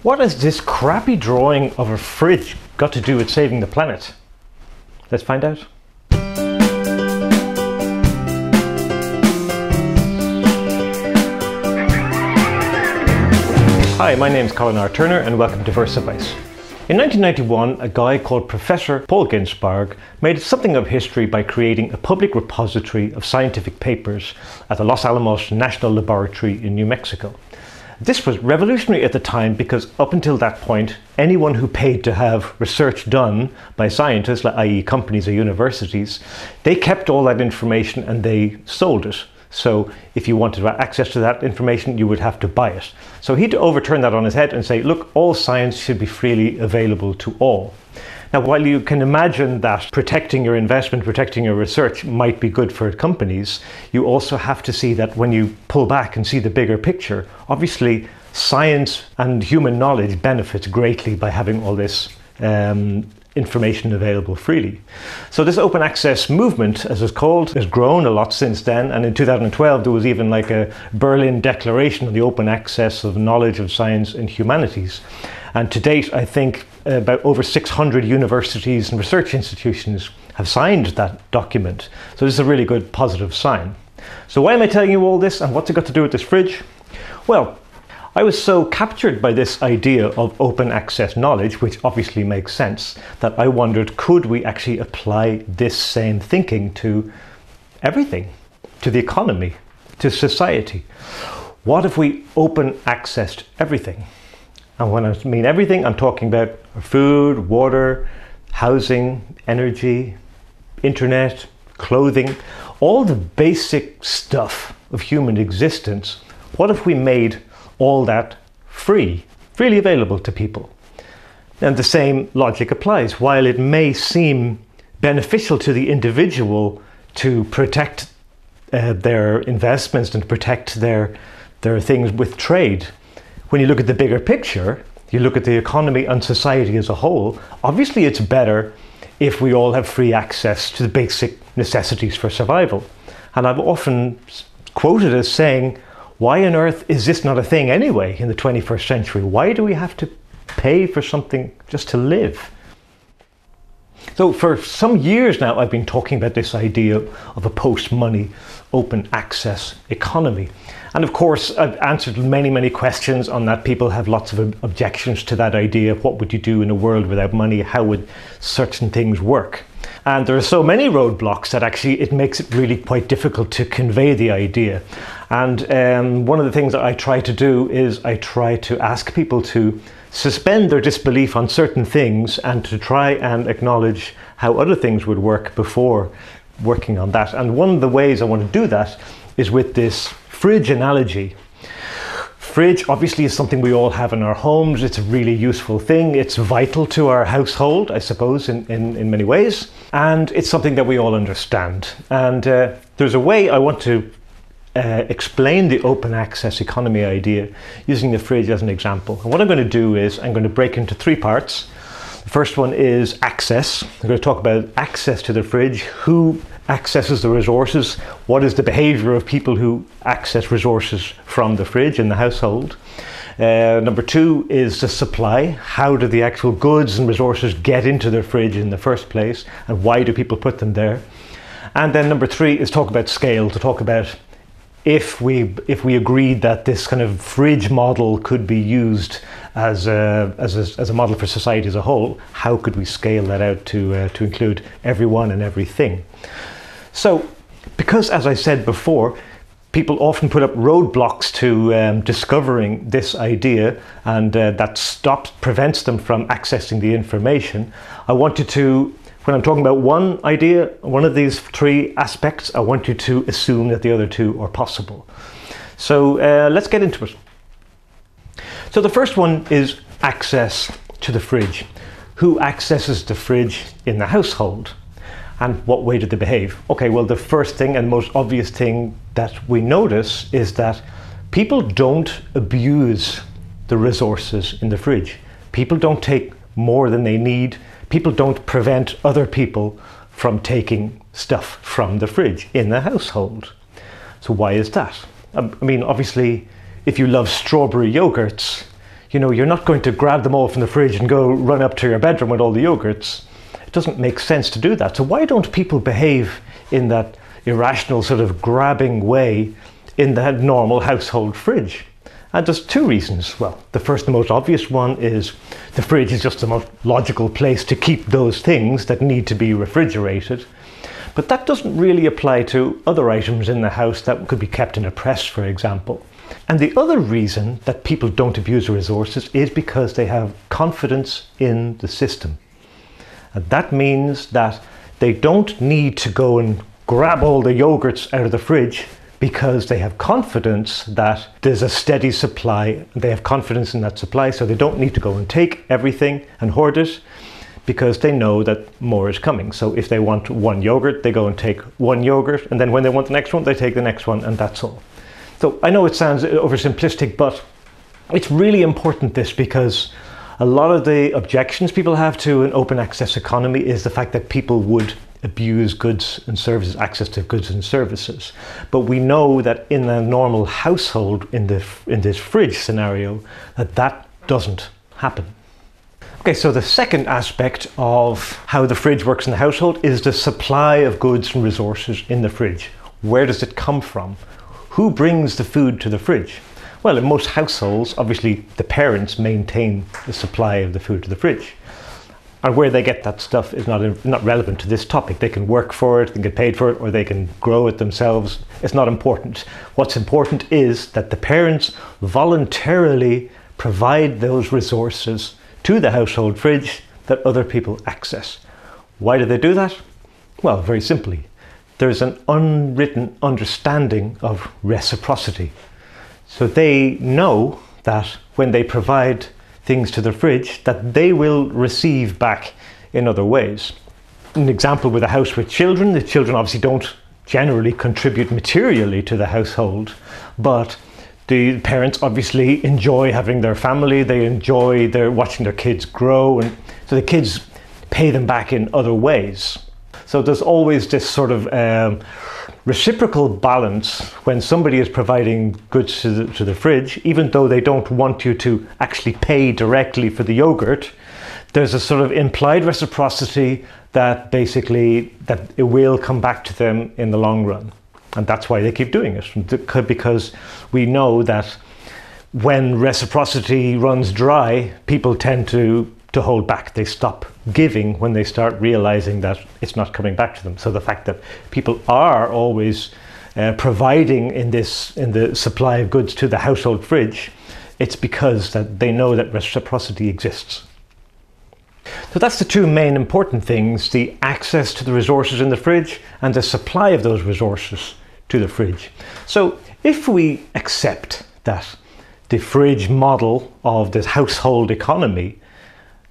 What has this crappy drawing of a fridge got to do with saving the planet? Let's find out. Hi, my name is Colin R. Turner and welcome to VersaVice. In 1991, a guy called Professor Paul Ginzburg made something of history by creating a public repository of scientific papers at the Los Alamos National Laboratory in New Mexico. This was revolutionary at the time because up until that point, anyone who paid to have research done by scientists, i.e. companies or universities, they kept all that information and they sold it. So if you wanted access to that information, you would have to buy it. So he had to overturn that on his head and say, look, all science should be freely available to all. Now, while you can imagine that protecting your investment, protecting your research might be good for companies, you also have to see that when you pull back and see the bigger picture, obviously science and human knowledge benefits greatly by having all this information available freely. So this open access movement, as it's called, has grown a lot since then. And in 2012, there was even like a Berlin Declaration on the open access of knowledge of science and humanities. And to date, I think about over 600 universities and research institutions have signed that document. So this is a really good positive sign. So why am I telling you all this and what's it got to do with this fridge? Well, I was so captured by this idea of open access knowledge, which obviously makes sense, that I wondered, could we actually apply this same thinking to everything, to the economy, to society? What if we open accessed everything? And when I mean everything, I'm talking about food, water, housing, energy, internet, clothing, all the basic stuff of human existence. What if we made all that freely available to people? And the same logic applies. While it may seem beneficial to the individual to protect their investments and protect their things with trade, when you look at the bigger picture, you look at the economy and society as a whole, obviously it's better if we all have free access to the basic necessities for survival. And I've often quoted as saying, why on earth is this not a thing anyway in the 21st century? Why do we have to pay for something just to live? So for some years now, I've been talking about this idea of a post-money, open access economy. And of course, I've answered many questions on that. People have lots of objections to that idea. What would you do in a world without money? How would certain things work? And there are so many roadblocks that actually it makes it really quite difficult to convey the idea. And one of the things that I try to do is I try to ask people to suspend their disbelief on certain things and to try and acknowledge how other things would work before working on that. And one of the ways I want to do that is with this fridge analogy. Fridge obviously is something we all have in our homes. It's a really useful thing. It's vital to our household, I suppose, in many ways. And it's something that we all understand. And there's a way I want to explain the open access economy idea using the fridge as an example. And what I'm going to do is I'm going to break into three parts. The first one is access. I'm going to talk about access to the fridge, who accesses the resources, what is the behavior of people who access resources from the fridge in the household. Number two is the supply. How do the actual goods and resources get into the fridge in the first place, and why do people put them there? And then number three is talk about scale, to talk about if we agreed that this kind of fridge model could be used as a model for society as a whole, how could we scale that out to include everyone and everything? So, because as I said before, people often put up roadblocks to discovering this idea, and that prevents them from accessing the information, I wanted to, when I'm talking about one idea, one of these three aspects, I want you to assume that the other two are possible. So let's get into it. So the first one is access to the fridge. Who accesses the fridge in the household? And what way do they behave? Okay, well, the first thing and most obvious thing that we notice is that people don't abuse the resources in the fridge. People don't take more than they need. People don't prevent other people from taking stuff from the fridge in the household. So why is that? I mean, obviously, if you love strawberry yogurts, You know, you're not going to grab them all from the fridge and go run up to your bedroom with all the yogurts. It doesn't make sense to do that. So why don't people behave in that irrational sort of grabbing way in that normal household fridge? And there's two reasons. Well, the first and most obvious one is the fridge is just the most logical place to keep those things that need to be refrigerated. But that doesn't really apply to other items in the house that could be kept in a press, for example. And the other reason that people don't abuse the resources is because they have confidence in the system. And that means that they don't need to go and grab all the yogurts out of the fridge because they have confidence that there's a steady supply. They have confidence in that supply, so they don't need to go and take everything and hoard it because they know that more is coming. So if they want one yogurt, they go and take one yogurt, and then when they want the next one, they take the next one, and that's all. So I know it sounds oversimplistic, but it's really important, this, because a lot of the objections people have to an open access economy is the fact that people would abuse goods and services, access to goods and services. But we know that in a normal household, in this fridge scenario, that doesn't happen. Okay, so the second aspect of how the fridge works in the household is the supply of goods and resources in the fridge. Where does it come from? Who brings the food to the fridge? Well, in most households, obviously the parents maintain the supply of the food to the fridge. And where they get that stuff is not relevant to this topic. They can work for it, they can get paid for it, or they can grow it themselves. It's not important. What's important is that the parents voluntarily provide those resources to the household fridge that other people access. Why do they do that? Well, very simply. There's an unwritten understanding of reciprocity. So they know that when they provide things to the fridge, that they will receive back in other ways. An example with a house with children, the children obviously don't generally contribute materially to the household, but the parents obviously enjoy having their family, they enjoy watching their kids grow, and so the kids pay them back in other ways. So there's always this sort of reciprocal balance when somebody is providing goods to the fridge, even though they don't want you to actually pay directly for the yogurt. There's a sort of implied reciprocity that basically that it will come back to them in the long run. And that's why they keep doing it, because we know that when reciprocity runs dry, people tend to hold back. They stop giving when they start realizing that it's not coming back to them. So the fact that people are always providing in the supply of goods to the household fridge, it's because that they know that reciprocity exists. So that's the two main important things: the access to the resources in the fridge and the supply of those resources to the fridge. So if we accept that the fridge model of this household economy,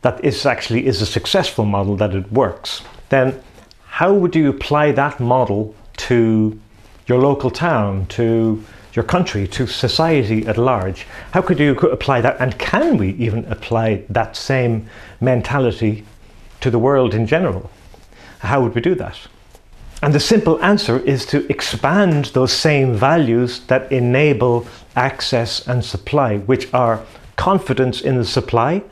that is actually a successful model, that it works, then how would you apply that model to your local town, to your country, to society at large? How could you apply that, and can we even apply that same mentality to the world in general? How would we do that? And the simple answer is to expand those same values that enable access and supply, which are confidence in the supply,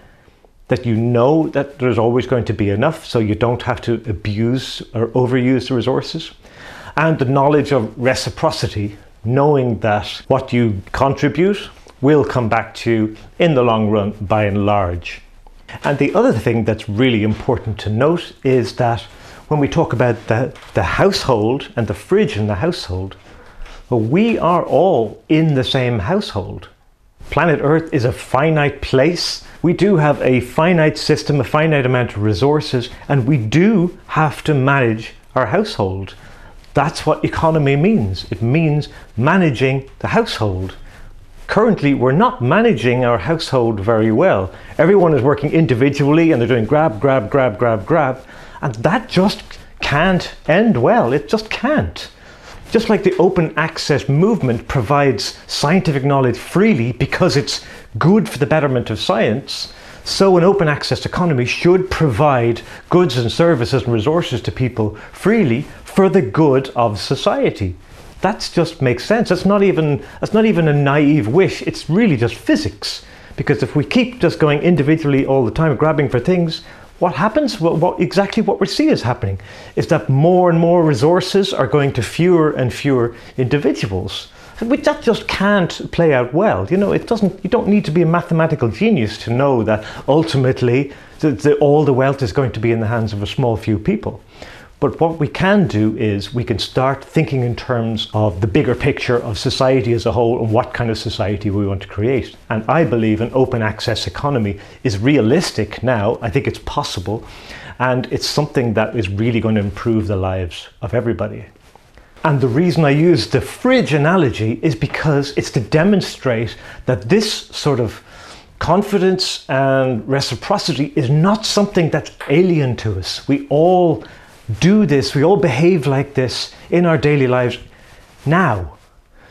that you know that there's always going to be enough, so you don't have to abuse or overuse the resources, and the knowledge of reciprocity, knowing that what you contribute will come back to you in the long run by and large. And the other thing that's really important to note is that when we talk about the household and the fridge in the household, well, we are all in the same household. Planet Earth is a finite place. We do have a finite system, a finite amount of resources, and we do have to manage our household. That's what economy means. It means managing the household. Currently, we're not managing our household very well. Everyone is working individually and they're doing grab, grab, grab, grab, grab. And that just can't end well. It just can't. Just like the open access movement provides scientific knowledge freely because it's good for the betterment of science, so an open access economy should provide goods and services and resources to people freely for the good of society. That just makes sense. That's not even a naive wish. It's really just physics. Because if we keep just going individually all the time, grabbing for things, what happens? Exactly what we see is happening is that more and more resources are going to fewer and fewer individuals. That just can't play out well. You know, it doesn't. You don't need to be a mathematical genius to know that ultimately all the wealth is going to be in the hands of a small few people. But what we can do is we can start thinking in terms of the bigger picture of society as a whole and what kind of society we want to create. And I believe an open access economy is realistic now. I think it's possible. And it's something that is really going to improve the lives of everybody. And the reason I use the fridge analogy is because it's to demonstrate that this sort of confidence and reciprocity is not something that's alien to us. We all do this, we all behave like this in our daily lives now.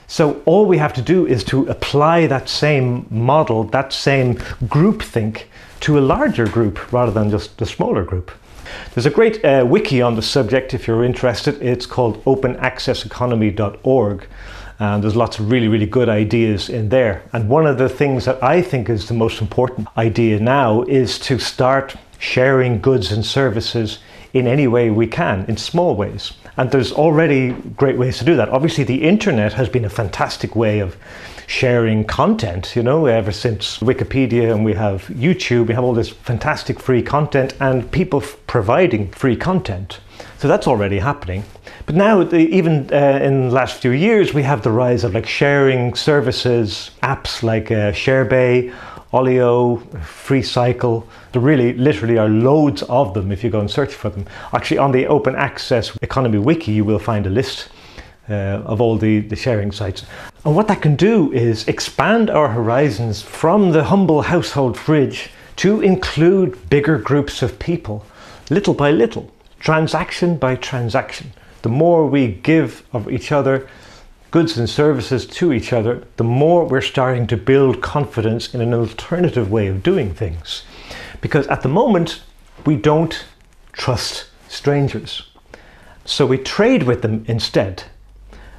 So all we have to do is to apply that same model, that same groupthink to a larger group rather than just a smaller group. There's a great wiki on the subject if you're interested. It's called openaccesseconomy.org. And there's lots of really, really good ideas in there. And one of the things that I think is the most important idea now is to start sharing goods and services in any way we can, in small ways. And there's already great ways to do that. Obviously, the internet has been a fantastic way of sharing content, you know, ever since Wikipedia, and we have YouTube, we have all this fantastic free content and people providing free content. So that's already happening. But now, even in the last few years, we have the rise of like sharing services, apps like ShareBay, Olio, FreeCycle. There really literally are loads of them if you go and search for them. Actually, on the Open Access Economy Wiki, you will find a list of all the sharing sites. And what that can do is expand our horizons from the humble household fridge to include bigger groups of people, little by little, transaction by transaction. The more we give of each other, goods and services to each other, the more we're starting to build confidence in an alternative way of doing things. Because at the moment, we don't trust strangers. So we trade with them instead.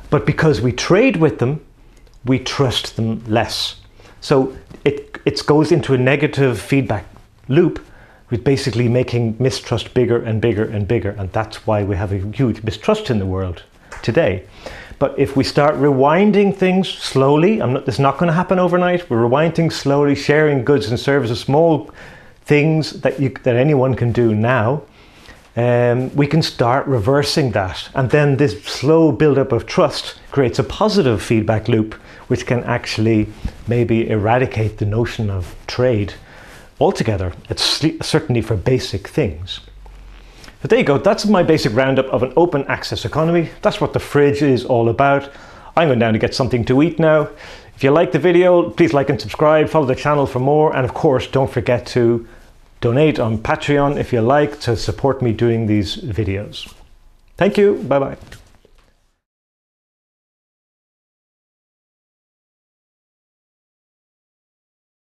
But because we trade with them, we trust them less. So it goes into a negative feedback loop with basically making mistrust bigger and bigger and bigger. And that's why we have a huge mistrust in the world today. But if we start rewinding things slowly, it's not going to happen overnight. We're rewinding slowly, sharing goods and services, small things that anyone can do now. We can start reversing that. And then this slow buildup of trust creates a positive feedback loop, which can actually maybe eradicate the notion of trade altogether. It's certainly for basic things. But there you go, that's my basic roundup of an open access economy. That's what the fridge is all about. I'm going down to get something to eat now. If you like the video, please like and subscribe, follow the channel for more, and of course don't forget to donate on Patreon if you like to support me doing these videos. Thank you, bye bye.